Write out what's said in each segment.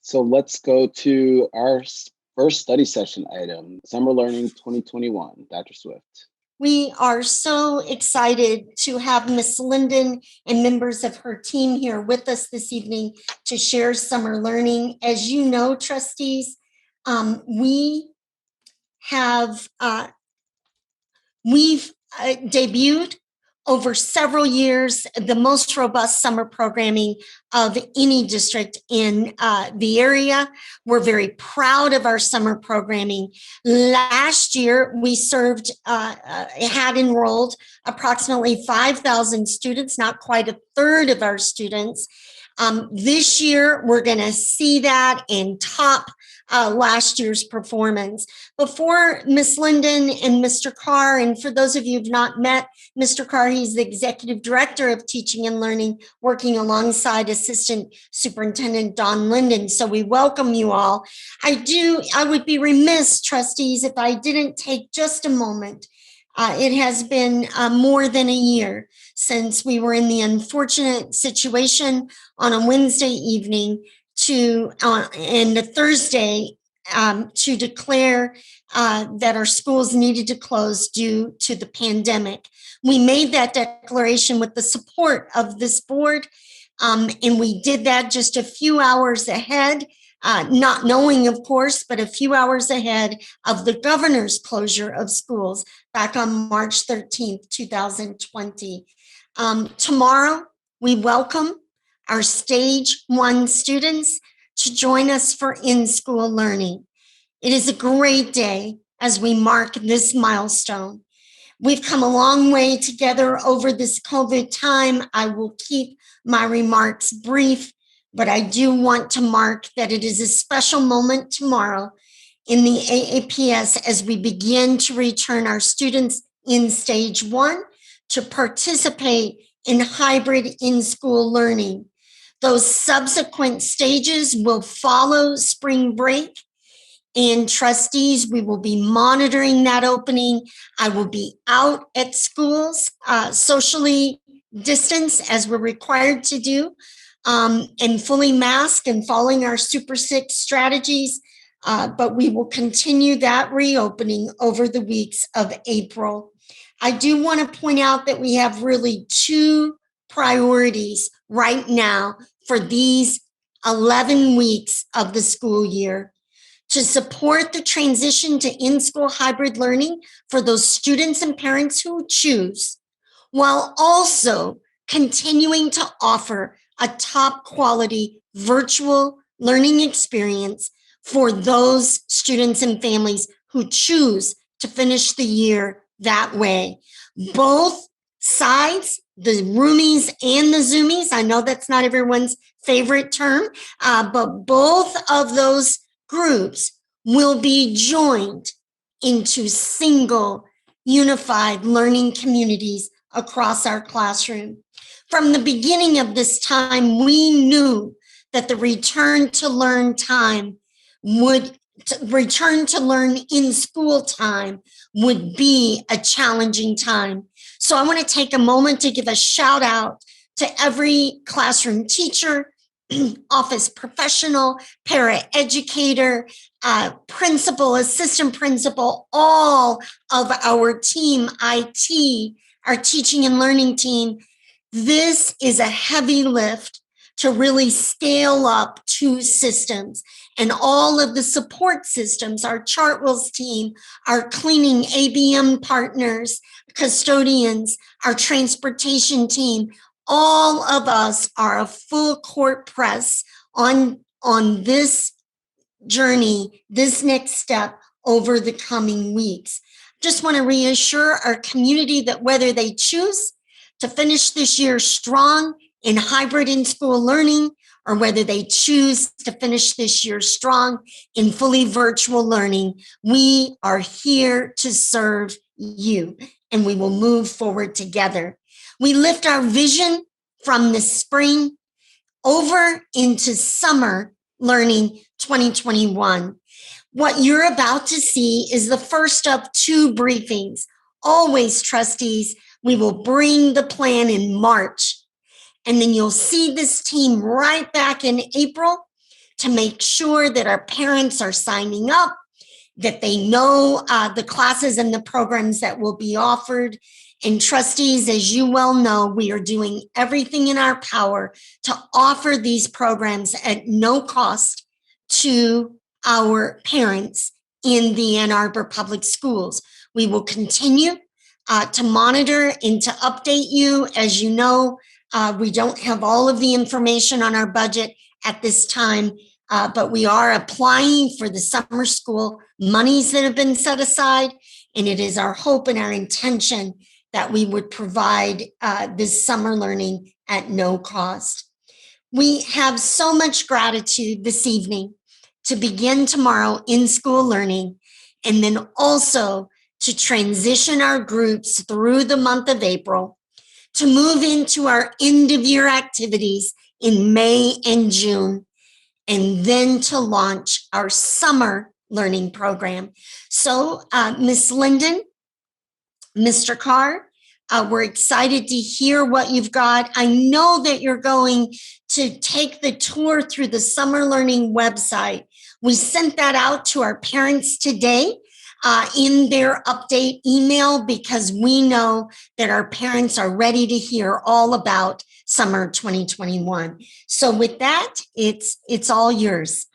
So let's go to our first study session item, Summer Learning 2021. Dr. Swift. We are so excited to have Miss Linden and members of her team here with us this evening to share summer learning. As you know, trustees, we have we've debuted over several years the most robust summer programming of any district in the area. We're very proud of our summer programming. Last year, we had enrolled approximately 5,000 students, not quite a third of our students. This year, we're going to see that and top last year's performance. Before Miss Linden and Mr. Carr, and for those of you who've not met Mr. Carr, he's the Executive Director of Teaching and Learning, working alongside Assistant Superintendent Don Linden. So we welcome you all. I would be remiss, trustees, if I didn't take just a moment. It has been more than a year since we were in the unfortunate situation on a Wednesday evening and a Thursday to declare that our schools needed to close due to the pandemic. We made that declaration with the support of this board, and we did that just a few hours ahead, not knowing, of course, but a few hours ahead of the governor's closure of schools back on March 13th, 2020. Tomorrow, we welcome our stage 1 students to join us for in-school learning. It is a great day as we mark this milestone. We've come a long way together over this COVID time. I will keep my remarks brief, but I do want to mark that it is a special moment tomorrow in the AAPS as we begin to return our students in stage 1 to participate in hybrid in-school learning. Those subsequent stages will follow spring break. And trustees, we will be monitoring that opening. I will be out at schools, socially distanced as we're required to do, and fully masked and following our Super 6 strategies. But we will continue that reopening over the weeks of April. I do want to point out that we have really 2 priorities right now for these 11 weeks of the school year: to support the transition to in-school hybrid learning for those students and parents who choose, while also continuing to offer a top quality virtual learning experience for those students and families who choose to finish the year that way. Both sides, the roomies and the zoomies, I know that's not everyone's favorite term, but both of those groups will be joined into single unified learning communities across our classroom. From the beginning of this time, we knew that the return to learn in school time would be a challenging time. So I want to take a moment to give a shout out to every classroom teacher, office professional, paraeducator, principal, assistant principal, all of our team, IT, our teaching and learning team. This is a heavy lift to really scale up 2 systems, and all of the support systems, our Chartwell's team, our cleaning ABM partners, custodians, our transportation team, all of us are a full court press on this journey, this next step over the coming weeks. Just want to reassure our community that whether they choose to finish this year strong in hybrid in-school learning, or whether they choose to finish this year strong in fully virtual learning, we are here to serve you, and we will move forward together. We lift our vision from the spring over into summer learning 2021. What you're about to see is the first of 2 briefings. Always, trustees, we will bring the plan in March, and then you'll see this team right back in April to make sure that our parents are signing up, that they know the classes and the programs that will be offered. And trustees, as you well know, we are doing everything in our power to offer these programs at no cost to our parents in the Ann Arbor Public Schools. We will continue to monitor and to update you. As you know, we don't have all of the information on our budget at this time, but we are applying for the summer school monies that have been set aside. And it is our hope and our intention that we would provide this summer learning at no cost. We have so much gratitude this evening to begin tomorrow in school learning, and then also to transition our groups through the month of April, to move into our end of year activities in May and June, and then to launch our summer learning program. So, Ms. Linden, Mr. Carr, we're excited to hear what you've got. I know that you're going to take the tour through the summer learning website. We sent that out to our parents today in their update email, because we know that our parents are ready to hear all about summer 2021. So with that, it's all yours.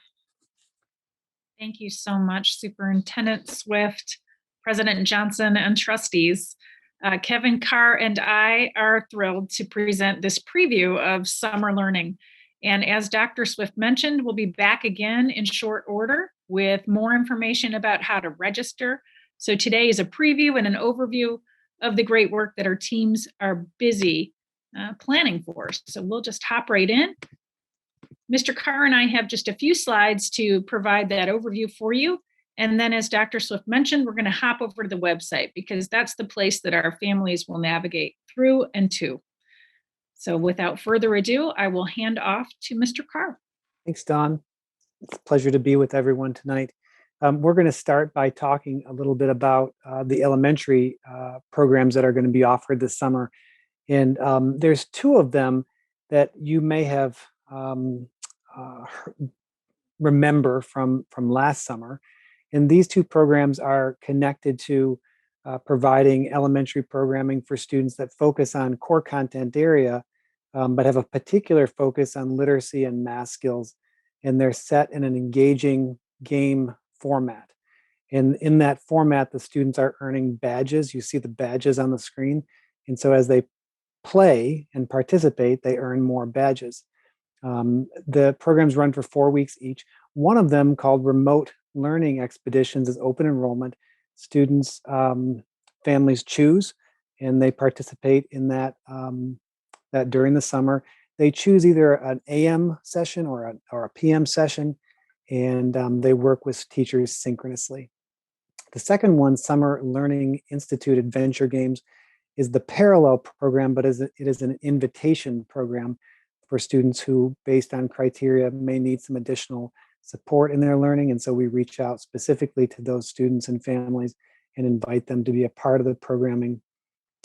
Thank you so much, Superintendent Swift, President Johnson, and trustees. Kevin Carr and I are thrilled to present this preview of summer learning. And as Dr. Swift mentioned, we'll be back again in short order with more information about how to register. So today is a preview and an overview of the great work that our teams are busy planning for. So we'll just hop right in. Mr. Carr and I have just a few slides to provide that overview for you. And then, as Dr. Swift mentioned, we're going to hop over to the website, because that's the place that our families will navigate through and to. So without further ado, I will hand off to Mr. Carr. Thanks, Dawn. It's a pleasure to be with everyone tonight. We're going to start by talking a little bit about the elementary programs that are going to be offered this summer. And there's two of them that you may have remember from last summer. And these two programs are connected to providing elementary programming for students that focus on core content area, but have a particular focus on literacy and math skills. And they're set in an engaging game format. And in that format, the students are earning badges. You see the badges on the screen. And so as they play and participate, they earn more badges. The programs run for 4 weeks each. One of them, called Remote Learning Expeditions, is open enrollment. Students, families choose, and they participate in that during the summer. They choose either an AM session or a PM session, and they work with teachers synchronously. The second one, Summer Learning Institute Adventure Games, is the parallel program, but it is an invitation program for students who, based on criteria, may need some additional support in their learning. And so we reach out specifically to those students and families and invite them to be a part of the programming.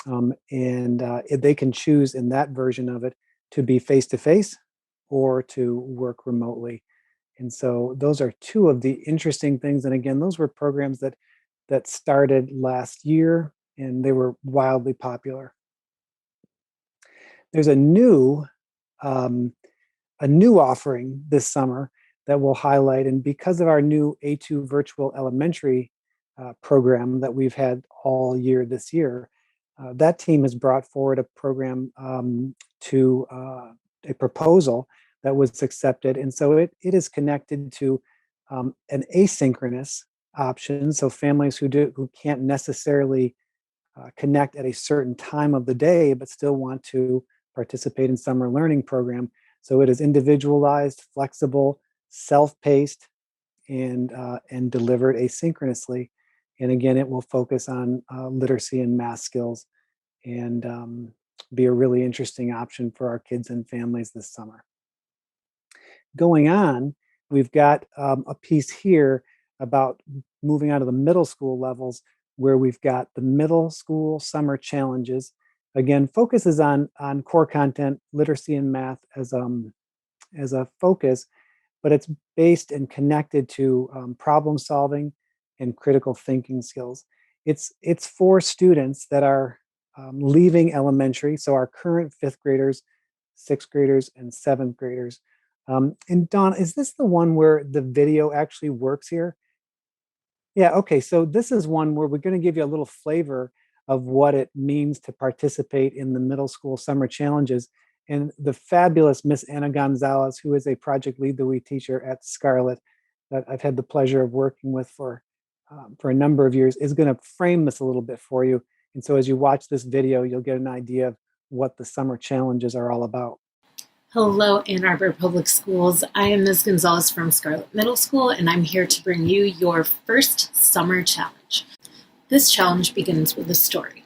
They can choose in that version of it to be face-to-face or to work remotely. And so those are two of the interesting things. And again, those were programs that started last year, and they were wildly popular. There's a new offering this summer that we'll highlight. And because of our new A2 virtual elementary program that we've had all year this year, that team has brought forward a program to a proposal that was accepted. And so it is connected to an asynchronous option. So families who can't necessarily connect at a certain time of the day, but still want to participate in summer learning program. So it is individualized, flexible, self-paced, and delivered asynchronously. And again, it will focus on literacy and math skills, and be a really interesting option for our kids and families this summer. Going on, we've got a piece here about moving out of the middle school levels, where we've got the middle school summer challenges. Again, focuses on core content, literacy and math as a focus, but it's based and connected to problem solving and critical thinking skills. It's for students that are leaving elementary, so our current fifth graders, sixth graders, and seventh graders. And Dawn, is this the one where the video actually works here? Yeah, okay. So this is one where we're going to give you a little flavor of what it means to participate in the middle school summer challenges. And the fabulous Miss Anna Gonzalez, who is a project lead BOE teacher at Scarlett, that I've had the pleasure of working with for a number of years, is going to frame this a little bit for you. And so as you watch this video, you'll get an idea of what the summer challenges are all about. Hello, Ann Arbor Public Schools. I am Ms. Gonzalez from Scarlett Middle School, and I'm here to bring you your first summer challenge. This challenge begins with a story.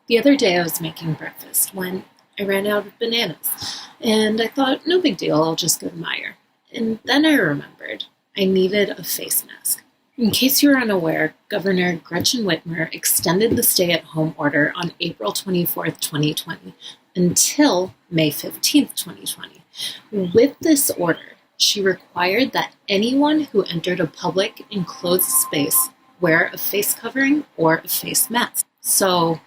The other day I was making breakfast when I ran out of bananas, and I thought, no big deal, I'll just go to Meijer. And then I remembered I needed a face mask. In case you're unaware, Governor Gretchen Whitmer extended the stay-at-home order on April 24th, 2020, until May 15th, 2020. With this order, she required that anyone who entered a public enclosed space wear a face covering or a face mask. So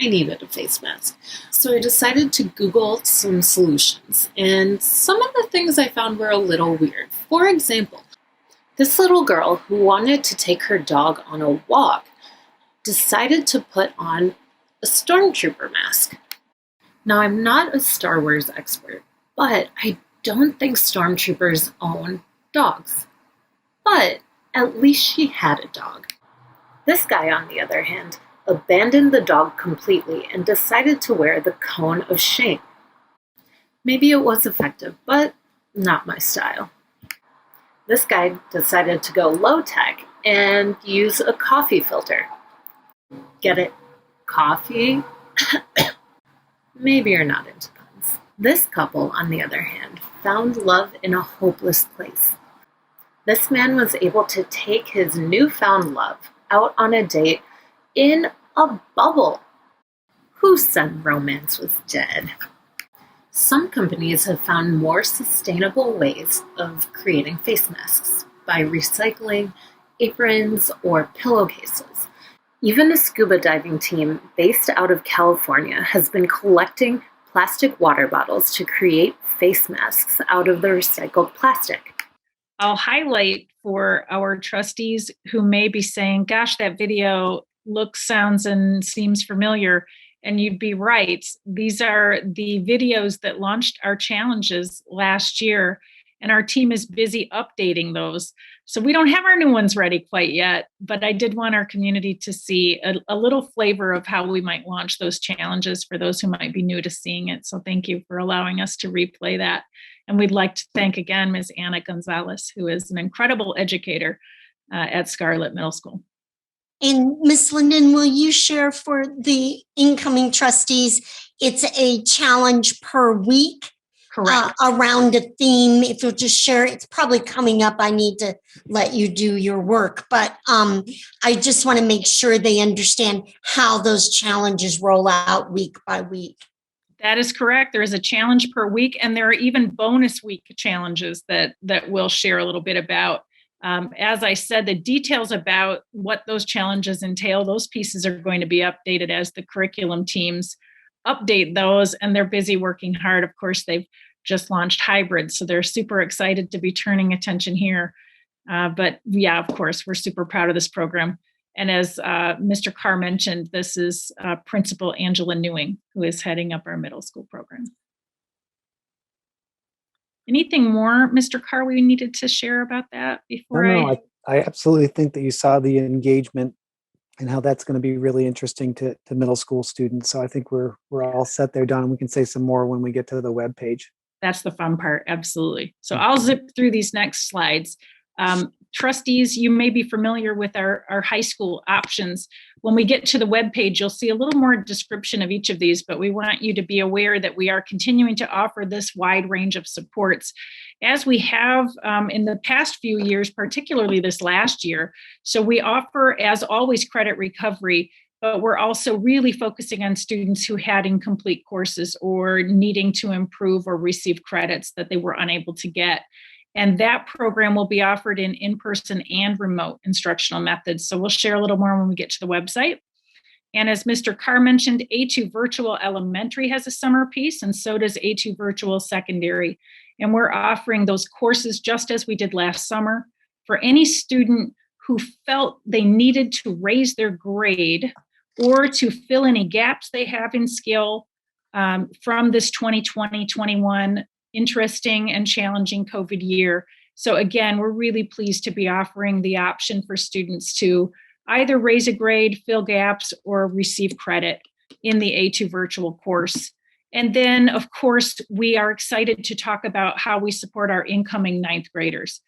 I needed a face mask. So I decided to Google some solutions, and some of the things I found were a little weird. For example, this little girl who wanted to take her dog on a walk decided to put on a stormtrooper mask. Now, I'm not a Star Wars expert, but I don't think stormtroopers own dogs. But at least she had a dog. This guy, on the other hand, abandoned the dog completely and decided to wear the cone of shame. Maybe it was effective, but not my style. This guy decided to go low-tech and use a coffee filter. Get it? Coffee? Maybe you're not into puns. This couple, on the other hand, found love in a hopeless place. This man was able to take his newfound love out on a date in a bubble. Who said romance was dead? Some companies have found more sustainable ways of creating face masks by recycling aprons or pillowcases. Even a scuba diving team based out of California has been collecting plastic water bottles to create face masks out of the recycled plastic. I'll highlight for our trustees who may be saying, gosh, that video looks, sounds, and seems familiar. And you'd be right. These are the videos that launched our challenges last year, and our team is busy updating those. So we don't have our new ones ready quite yet, but I did want our community to see a little flavor of how we might launch those challenges for those who might be new to seeing it. So thank you for allowing us to replay that. And we'd like to thank again Ms. Anna Gonzalez, who is an incredible educator at Scarlett Middle School. And Ms. Linden, will you share for the incoming trustees? It's a challenge per week. Correct. Around a theme. If you'll just share, it's probably coming up. I need to let you do your work, but I just want to make sure they understand how those challenges roll out week by week. That is correct. There is a challenge per week, and there are even bonus week challenges that we'll share a little bit about. As I said, the details about what those challenges entail, those pieces are going to be updated as the curriculum teams update those, and they're busy working hard. Of course, they've just launched hybrid, so they're super excited to be turning attention here. But yeah, of course, we're super proud of this program. And as Mr. Carr mentioned, this is Principal Angela Newing, who is heading up our middle school program. Anything more, Mr. Carr, we needed to share about that before I absolutely think that you saw the engagement and how that's going to be really interesting to middle school students. So I think we're all set there, Don, and we can say some more when we get to the web page. That's the fun part, absolutely. So I'll zip through these next slides. Trustees, you may be familiar with our high school options. When we get to the webpage, you'll see a little more description of each of these, but we want you to be aware that we are continuing to offer this wide range of supports, as we have in the past few years, particularly this last year. So we offer, as always, credit recovery, but we're also really focusing on students who had incomplete courses or needing to improve or receive credits that they were unable to get. And that program will be offered in in-person and remote instructional methods. So we'll share a little more when we get to the website. And as Mr. Carr mentioned, A2 Virtual Elementary has a summer piece, and so does A2 Virtual Secondary. And we're offering those courses just as we did last summer for any student who felt they needed to raise their grade or to fill any gaps they have in skill from this 2020-21 interesting and challenging COVID year. So again, we're really pleased to be offering the option for students to either raise a grade, fill gaps, or receive credit in the A2 virtual course. And then, of course, we are excited to talk about how we support our incoming ninth graders.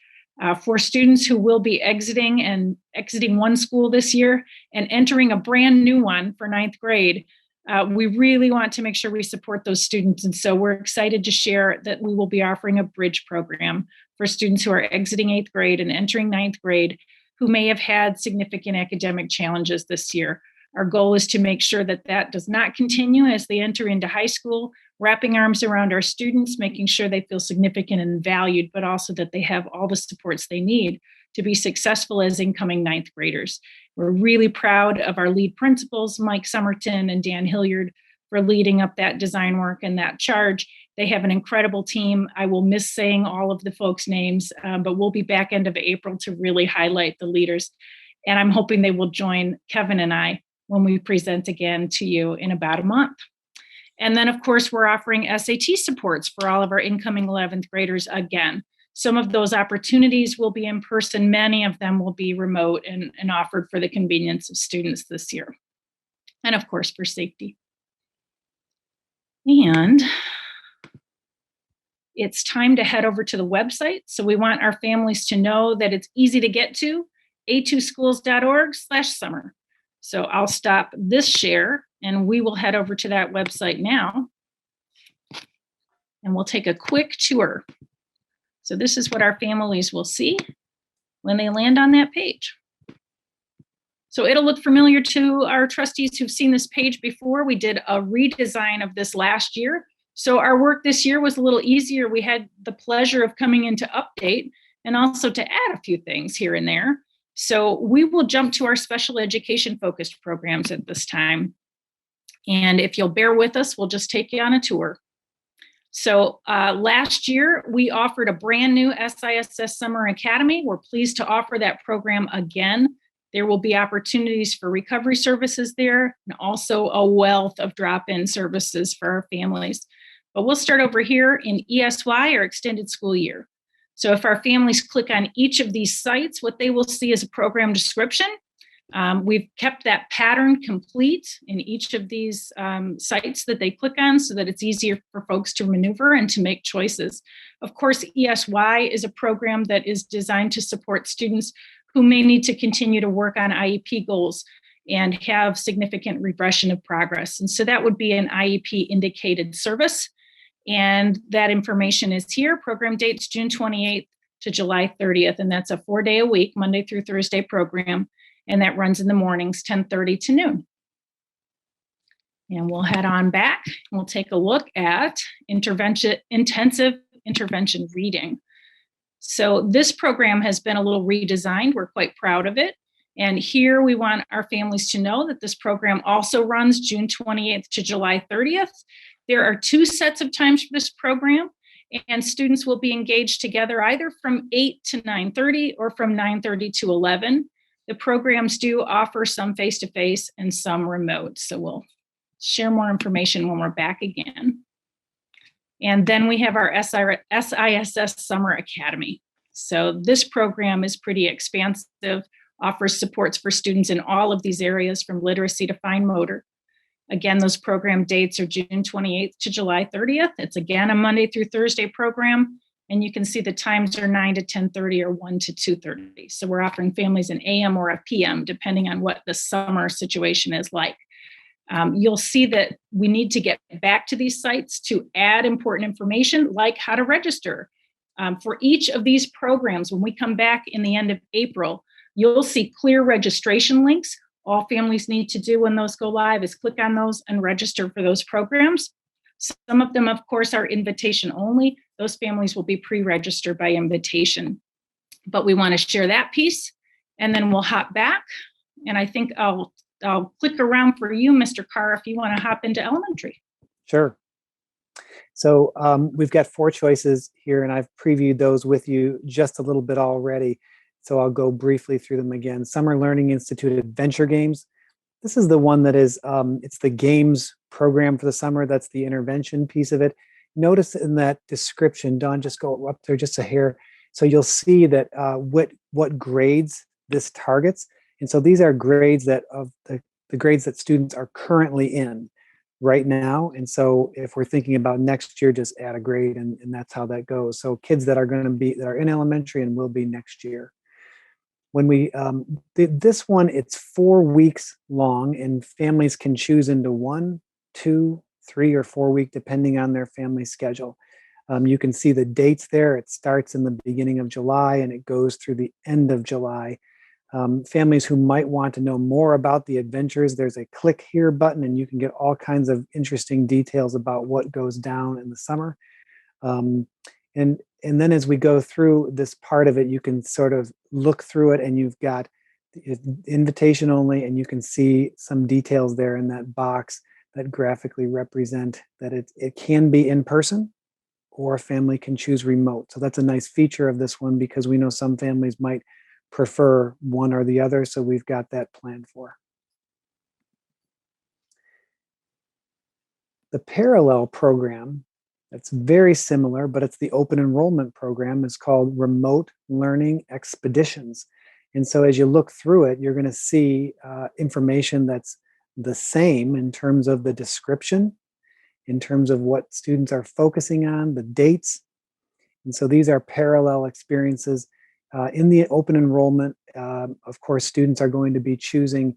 For students who will be exiting one school this year and entering a brand new one for ninth grade, we really want to make sure we support those students. And so we're excited to share that we will be offering a bridge program for students who are exiting eighth grade and entering ninth grade who may have had significant academic challenges this year. Our goal is to make sure that that does not continue as they enter into high school, wrapping arms around our students, making sure they feel significant and valued, but also that they have all the supports they need to be successful as incoming ninth graders. We're really proud of our lead principals, Mike Somerton and Dan Hilliard, for leading up that design work and that charge. They have an incredible team. I will miss saying all of the folks' names, but we'll be back end of April to really highlight the leaders. And I'm hoping they will join Kevin and I when we present again to you in about a month. And then, of course, we're offering SAT supports for all of our incoming 11th graders again. Some of those opportunities will be in person. Many of them will be remote and offered for the convenience of students this year. And of course, for safety. And it's time to head over to the website. So we want our families to know that it's easy to get to, a2schools.org/summer. So I'll stop this share and we will head over to that website now. And we'll take a quick tour. So this is what our families will see when they land on that page. So it'll look familiar to our trustees who've seen this page before. We did a redesign of this last year. So our work this year was a little easier. We had the pleasure of coming in to update and also to add a few things here and there. So we will jump to our special education focused programs at this time. And if you'll bear with us, we'll just take you on a tour. So last year, we offered a brand new SISS Summer Academy. We're pleased to offer that program again. There will be opportunities for recovery services there and also a wealth of drop-in services for our families. But we'll start over here in ESY, or Extended School Year. So if our families click on each of these sites, what they will see is a program description. We've kept that pattern complete in each of these sites that they click on so that it's easier for folks to maneuver and to make choices. Of course, ESY is a program that is designed to support students who may need to continue to work on IEP goals and have significant regression of progress. And so that would be an IEP indicated service. And that information is here. Program dates June 28th to July 30th. And that's a 4-day-a-week, Monday through Thursday program. And that runs in the mornings, 10:30 to noon. And we'll head on back. We'll take a look at intensive intervention reading. So this program has been a little redesigned. We're quite proud of it. And here we want our families to know that this program also runs June 28th to July 30th. There are 2 sets of times for this program, and students will be engaged together either from 8 to 9:30 or from 9:30 to 11. The programs do offer some face-to-face and some remote. So we'll share more information when we're back again. And then we have our SISS Summer Academy. So this program is pretty expansive, offers supports for students in all of these areas from literacy to fine motor. Again, those program dates are June 28th to July 30th. It's again a Monday through Thursday program. And you can see the times are 9 to 10:30 or 1 to 2:30. So we're offering families an AM or a PM, depending on what the summer situation is like. You'll see that we need to get back to these sites to add important information like how to register. For each of these programs, when we come back in the end of April, you'll see clear registration links. All families need to do when those go live is click on those and register for those programs. Some of them, of course, are invitation only. Those families will be pre-registered by invitation. But we want to share that piece, and then we'll hop back. And I think I'll click around for you, Mr. Carr, if you want to hop into elementary. Sure. So we've got 4 choices here, and I've previewed those with you just a little bit already. So I'll go briefly through them again. Summer Learning Institute Adventure Games. This is the one that is, it's the games program for the summer. That's the intervention piece of it. Notice in that description, Dawn, just go up there just a hair. So you'll see that what grades this targets. And so these are grades that of the grades that students are currently in right now. And so if we're thinking about next year, just add a grade, and that's how that goes. So kids that are going to be, that are in elementary and will be next year. When we did this one, it's 4 weeks long, and families can choose into 1, 2, 3, or 4 week, depending on their family schedule. You can see the dates there. It starts in the beginning of July and it goes through the end of July. Families who might want to know more about the adventures, there's a click here button, and you can get all kinds of interesting details about what goes down in the summer. And then as we go through this part of it, you can sort of look through it, and you've got invitation only, and you can see some details there in that box that graphically represent that it can be in person, or a family can choose remote. So that's a nice feature of this one, because we know some families might prefer one or the other. So we've got that planned for. The parallel program, that's very similar, but it's the open enrollment program, is called Remote Learning Expeditions. And so as you look through it, you're going to see information that's the same in terms of the description, in terms of what students are focusing on, the dates. And so these are parallel experiences. In the open enrollment, of course, students are going to be choosing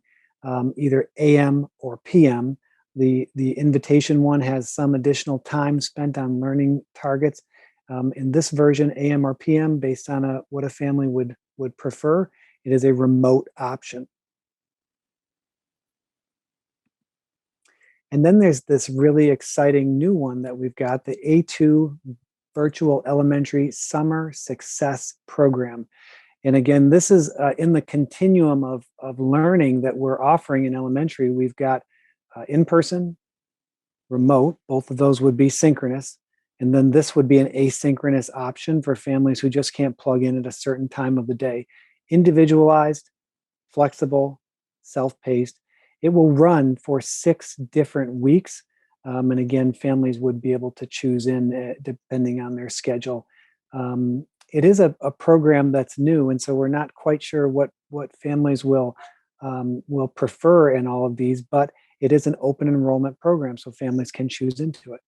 either AM or PM. The invitation one has some additional time spent on learning targets. In this version, AM or PM, based on what a family would prefer, it is a remote option. And then there's this really exciting new one that we've got, the A2 Virtual Elementary Summer Success Program. And again, this is in the continuum of learning that we're offering in elementary. We've got in-person, remote, both of those would be synchronous. And then this would be an asynchronous option for families who just can't plug in at a certain time of the day. Individualized, flexible, self-paced. It will run for 6 different weeks. And again, families would be able to choose in depending on their schedule. It is a program that's new, and so we're not quite sure what families will prefer in all of these, but it is an open enrollment program, so families can choose into it.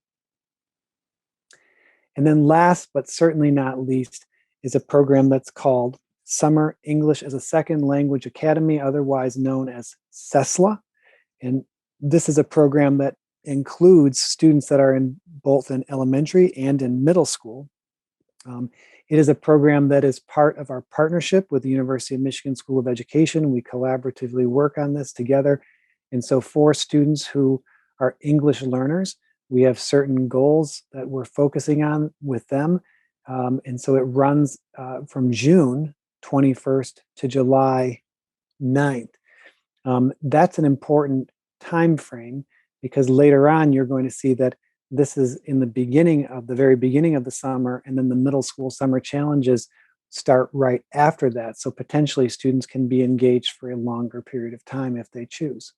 And then last, but certainly not least, is a program that's called Summer English as a Second Language Academy, otherwise known as SESLA. And this is a program that includes students that are both in elementary and in middle school. It is a program that is part of our partnership with the University of Michigan School of Education. We collaboratively work on this together. And so for students who are English learners, we have certain goals that we're focusing on with them. And so it runs from June 21st to July 9th. That's an important time frame, because later on you're going to see that this is in the very beginning of the summer, and then the middle school summer challenges start right after that. So potentially students can be engaged for a longer period of time if they choose.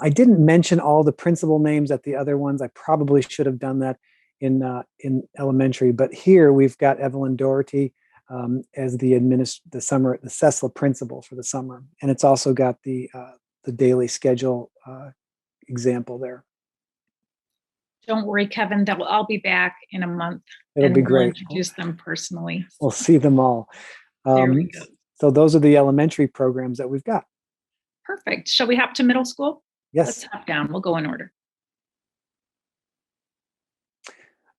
I didn't mention all the principal names at the other ones. I probably should have done that in elementary, but here we've got Evelyn Doherty as the SESLA principal for the summer, and it's also got the daily schedule example there. Don't worry, Kevin, I'll be back in a month. It'll be great. We'll introduce them personally. We'll see them all. There we go. So those are the elementary programs that we've got. Perfect. Shall we hop to middle school? Yes. Let's hop down. We'll go in order.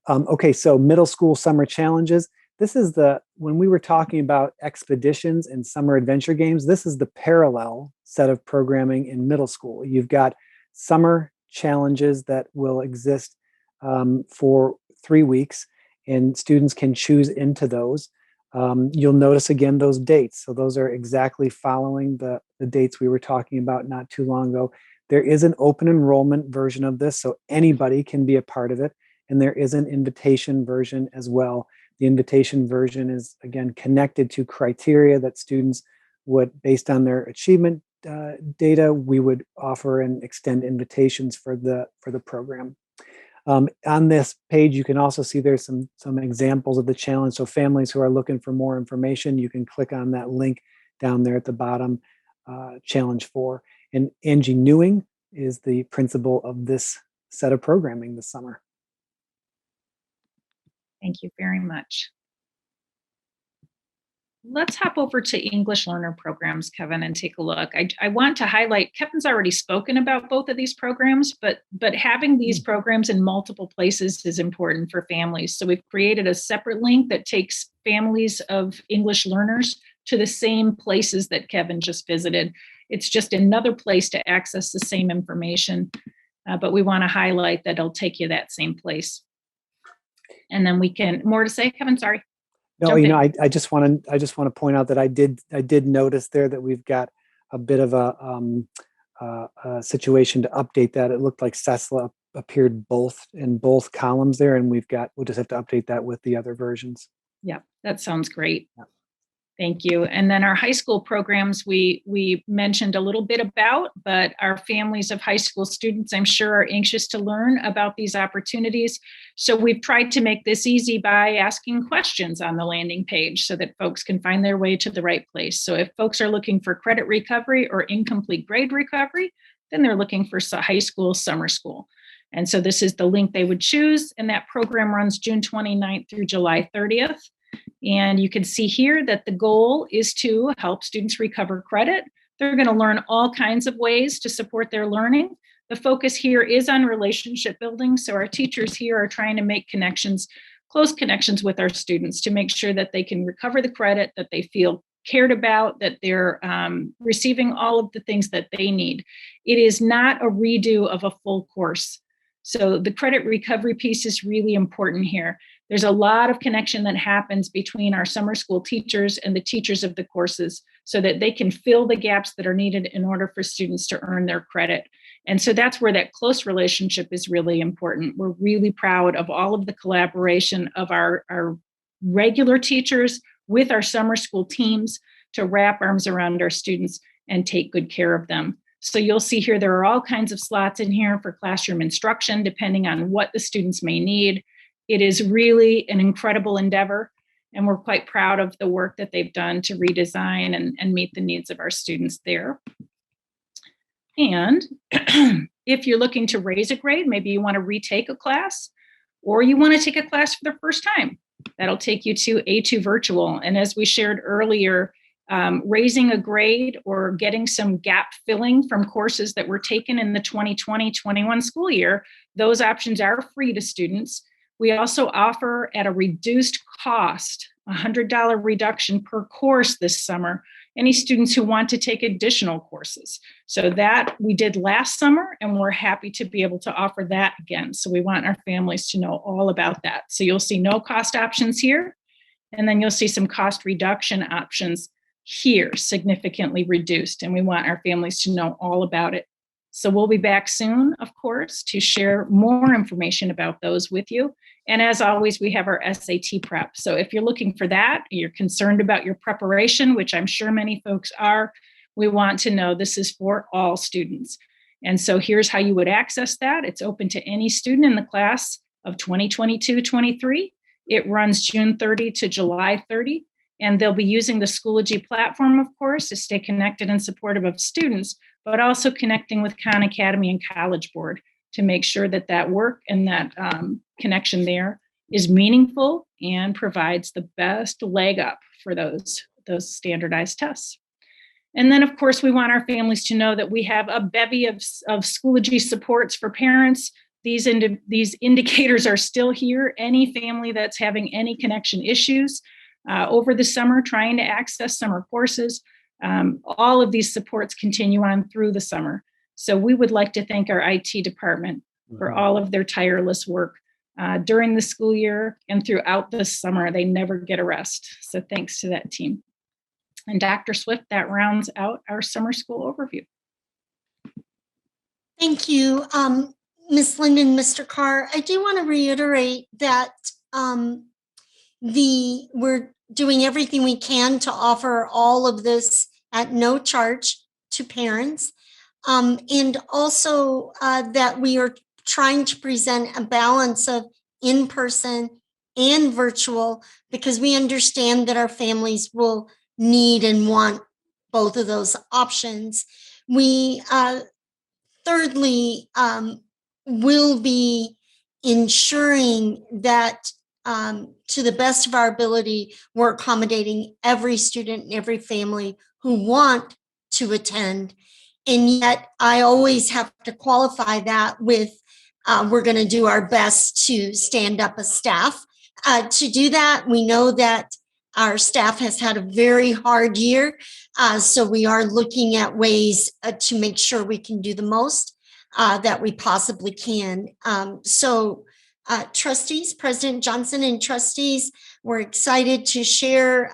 Okay, so middle school summer challenges. This is when we were talking about expeditions and summer adventure games, this is the parallel set of programming in middle school. You've got summer challenges that will exist for 3 weeks, and students can choose into those. You'll notice again those dates. So those are exactly following the dates we were talking about not too long ago. There is an open enrollment version of this, so anybody can be a part of it. And there is an invitation version as well. The invitation version is, again, connected to criteria that students would, based on their achievement data, we would offer and extend invitations for the program. On this page, you can also see there's some examples of the challenge. So families who are looking for more information, you can click on that link down there at the bottom, Challenge 4. And Angie Newing is the principal of this set of programming this summer. Thank you very much. Let's hop over to English learner programs, Kevin, and take a look. I want to highlight, Kevin's already spoken about both of these programs, but having these programs in multiple places is important for families. So we've created a separate link that takes families of English learners to the same places that Kevin just visited. It's just another place to access the same information, but we want to highlight that it'll take you that same place. And then we can, more to say, Kevin, sorry. No, you know, I just want to point out that I did notice there that we've got a bit of a situation to update that. It looked like Cessla appeared in both columns there, and we'll just have to update that with the other versions. Yeah, that sounds great. Yeah. Thank you. And then our high school programs, we mentioned a little bit about, but our families of high school students, I'm sure, are anxious to learn about these opportunities. So we've tried to make this easy by asking questions on the landing page so that folks can find their way to the right place. So if folks are looking for credit recovery or incomplete grade recovery, then they're looking for high school, summer school. And so this is the link they would choose. And that program runs June 29th through July 30th. And you can see here that the goal is to help students recover credit. They're going to learn all kinds of ways to support their learning. The focus here is on relationship building. So our teachers here are trying to make connections, close connections with our students to make sure that they can recover the credit, that they feel cared about, that they're receiving all of the things that they need. It is not a redo of a full course. So the credit recovery piece is really important here. There's a lot of connection that happens between our summer school teachers and the teachers of the courses so that they can fill the gaps that are needed in order for students to earn their credit. And so that's where that close relationship is really important. We're really proud of all of the collaboration of our regular teachers with our summer school teams to wrap arms around our students and take good care of them. So you'll see here, there are all kinds of slots in here for classroom instruction, depending on what the students may need. It is really an incredible endeavor, and we're quite proud of the work that they've done to redesign and meet the needs of our students there. And if you're looking to raise a grade, maybe you want to retake a class, or you want to take a class for the first time, that'll take you to A2 Virtual. And as we shared earlier, raising a grade or getting some gap filling from courses that were taken in the 2020-21 school year, those options are free to students. We also offer at a reduced cost, $100 reduction per course this summer, any students who want to take additional courses. So that we did last summer, and we're happy to be able to offer that again. So we want our families to know all about that. So you'll see no cost options here, and then you'll see some cost reduction options here, significantly reduced, and we want our families to know all about it. So we'll be back soon, of course, to share more information about those with you. And as always, we have our SAT prep. So if you're looking for that, you're concerned about your preparation, which I'm sure many folks are, we want to know this is for all students. And so here's how you would access that. It's open to any student in the class of 2022-23. It runs June 30 to July 30. And they'll be using the Schoology platform, of course, to stay connected and supportive of students, but also connecting with Khan Academy and College Board to make sure that that work and that connection there is meaningful and provides the best leg up for those standardized tests. And then, of course, we want our families to know that we have a bevy of Schoology supports for parents. These indicators are still here. Any family that's having any connection issues over the summer, trying to access summer courses, all of these supports continue on through the summer. So we would like to thank our IT department for all of their tireless work during the school year and throughout the summer. They never get a rest. So thanks to that team. And Dr. Swift, that rounds out our summer school overview. Thank you, Ms. Linden, Mr. Carr. I do want to reiterate that we're doing everything we can to offer all of this at no charge to parents. And also that we are trying to present a balance of in-person and virtual, because we understand that our families will need and want both of those options. We thirdly will be ensuring that to the best of our ability, we're accommodating every student and every family who want to attend. And yet I always have to qualify that with we're going to do our best to stand up a staff. To do that, we know that our staff has had a very hard year. So we are looking at ways to make sure we can do the most that we possibly can. Trustees, President Johnson and trustees, we're excited to share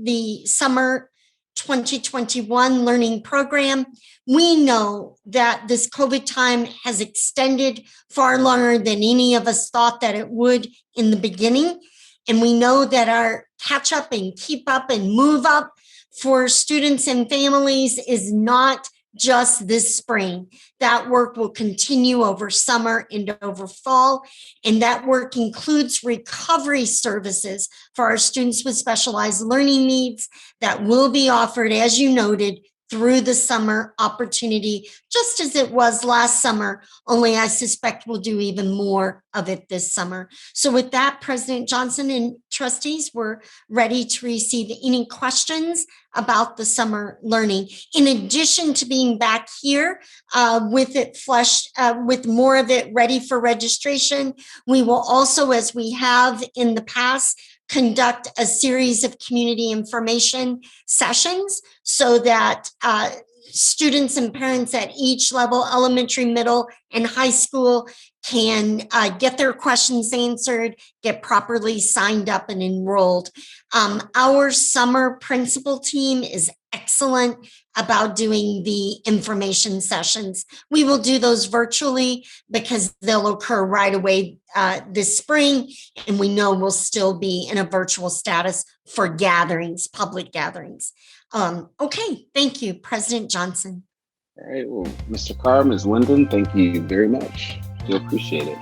the summer 2021 learning program. We know that this COVID time has extended far longer than any of us thought that it would in the beginning. And we know that our catch up and keep up and move up for students and families is not just this spring. That work will continue over summer and over fall. And that work includes recovery services for our students with specialized learning needs that will be offered, as you noted, through the summer opportunity, just as it was last summer, only I suspect we'll do even more of it this summer. So with that, President Johnson and trustees, we're ready to receive any questions about the summer learning. In addition to being back here with it fleshed, with more of it ready for registration, we will also, as we have in the past, conduct a series of community information sessions so that students and parents at each level, elementary, middle, and high school, can get their questions answered, get properly signed up and enrolled. Our summer principal team is excellent about doing the information sessions. We will do those virtually because they'll occur right away this spring, and we know we'll still be in a virtual status for gatherings, public gatherings. Okay, thank you, President Johnson. All right, well, Mr. Carr, Ms. Linden, thank you very much. Do appreciate it.